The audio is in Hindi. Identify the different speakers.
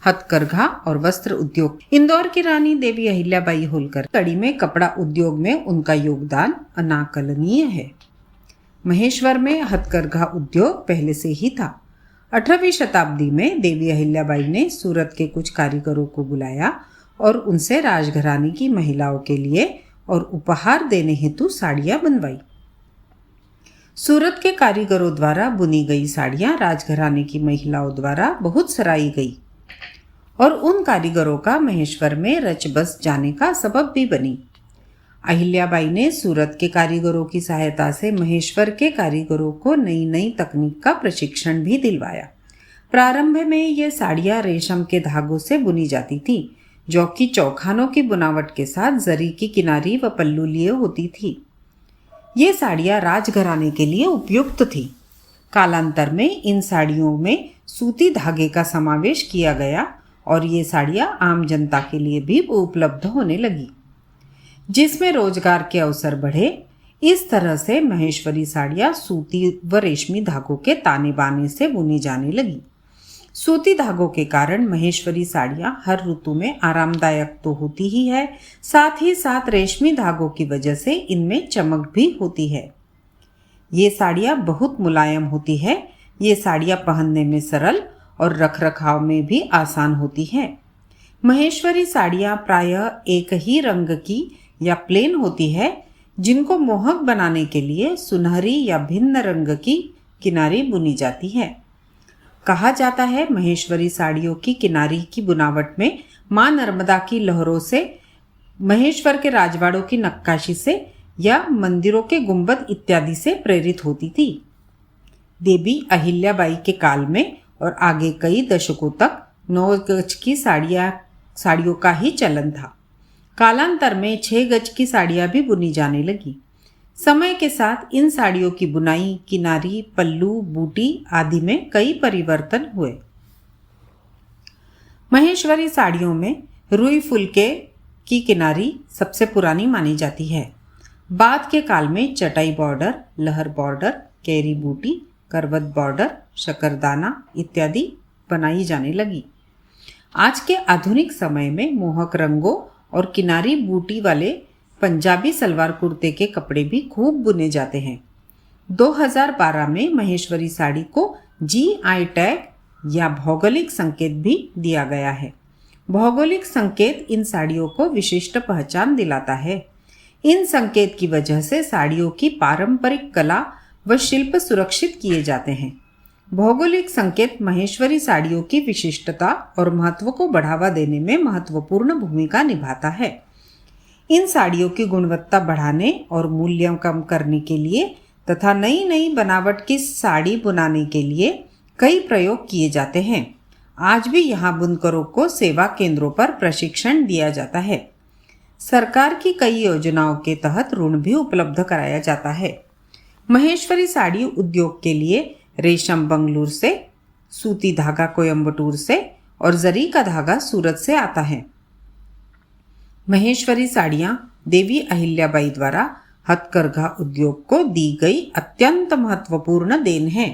Speaker 1: हथकरघा और वस्त्र उद्योग। इंदौर की रानी देवी अहिल्याबाई होलकर कड़ी में कपड़ा उद्योग में उनका योगदान अनाकलनीय है। महेश्वर में हथकरघा उद्योग पहले से ही था। 18वीं शताब्दी में देवी अहिल्याबाई ने सूरत के कुछ कारीगरों को बुलाया और उनसे राजघराने की महिलाओं के लिए और उपहार देने हेतु साड़ियां बनवाई। सूरत के कारीगरों द्वारा बुनी गई साड़ियां राजघराने की महिलाओं द्वारा बहुत सराही गई और उन कारीगरों का महेश्वर में रच बस जाने का सबब भी बनी। अहिल्याबाई ने सूरत के कारीगरों की सहायता से महेश्वर के कारीगरों को नई नई तकनीक का प्रशिक्षण भी दिलवाया। प्रारंभ में ये साड़ियां रेशम के धागों से बुनी जाती थी, जो कि चौखानों की बुनावट के साथ जरी की किनारी व पल्लू लिए होती थी। ये साड़ियां राजघराने के लिए उपयुक्त थी। कालांतर में इन साड़ियों में सूती धागे का समावेश किया गया और ये साड़ियां आम जनता के लिए भी उपलब्ध होने लगी, जिसमें रोजगार के अवसर बढ़े। इस तरह से महेश्वरी साड़ियां सूती व रेशमी धागों के ताने बाने से बुनी जाने लगी। सूती धागों के कारण महेश्वरी साड़ियां हर ऋतु में आरामदायक तो होती ही है, साथ ही साथ रेशमी धागों की वजह से इनमें चमक भी होती है। ये साड़ियां बहुत मुलायम होती है। ये साड़ियां पहनने में सरल और रखरखाव में भी आसान होती है। महेश्वरी साड़ियां प्रायः एक ही रंग की या प्लेन होती है, जिनको मोहक बनाने के लिए सुनहरी या भिन्न रंग की किनारी बुनी जाती है। कहा जाता है महेश्वरी साड़ियों की किनारी की बुनावट में मां नर्मदा की लहरों से, महेश्वर के राजवाड़ों की नक्काशी से या मंदिरों के गुंबद इत्यादि से प्रेरित होती थी। देवी अहिल्याबाई के काल में और आगे कई दशकों तक 9 गज की साड़ियों का ही चलन था। कालांतर में 6 गज की साड़ियां भी बुनी जाने लगी। समय के साथ इन साड़ियों की बुनाई, किनारी, पल्लू, बूटी आदि में कई परिवर्तन हुए। महेश्वरी साड़ियों में रुई फुलके की किनारी सबसे पुरानी मानी जाती है। बाद के काल में चटाई बॉर्डर, लहर बॉर्डर, कैरी बूटी, करवत बॉर्डर, शकरदाना इत्यादि बनाई जाने लगी। आज के आधुनिक समय में मोहक रंगों और किनारी बूटी वाले पंजाबी सलवार कुर्ते के कपड़े भी खूब बुने जाते हैं। 2012 में महेश्वरी साड़ी को GI टैग या भौगोलिक संकेत भी दिया गया है। भौगोलिक संकेत इन साड़ियों को विशिष्ट पहचान दिलाता है। इन संकेत की वजह से साड़ियों की पारंपरिक कला व शिल्प सुरक्षित किए जाते हैं। भौगोलिक संकेत महेश्वरी साड़ियों की विशिष्टता और महत्व को बढ़ावा देने में महत्वपूर्ण भूमिका निभाता है। इन साड़ियों की गुणवत्ता बढ़ाने और मूल्य कम करने के लिए तथा नई नई बनावट की साड़ी बनाने के लिए कई प्रयोग किए जाते हैं। आज भी यहाँ बुनकरों को सेवा केंद्रों पर प्रशिक्षण दिया जाता है। सरकार की कई योजनाओं के तहत ऋण भी उपलब्ध कराया जाता है। महेश्वरी साड़ी उद्योग के लिए रेशम बंगलुरु से, सूती धागा कोयम्बटूर से और जरी का धागा सूरत से आता है। महेश्वरी साड़ियां देवी अहिल्याबाई द्वारा हथकरघा उद्योग को दी गई अत्यंत महत्वपूर्ण देन है।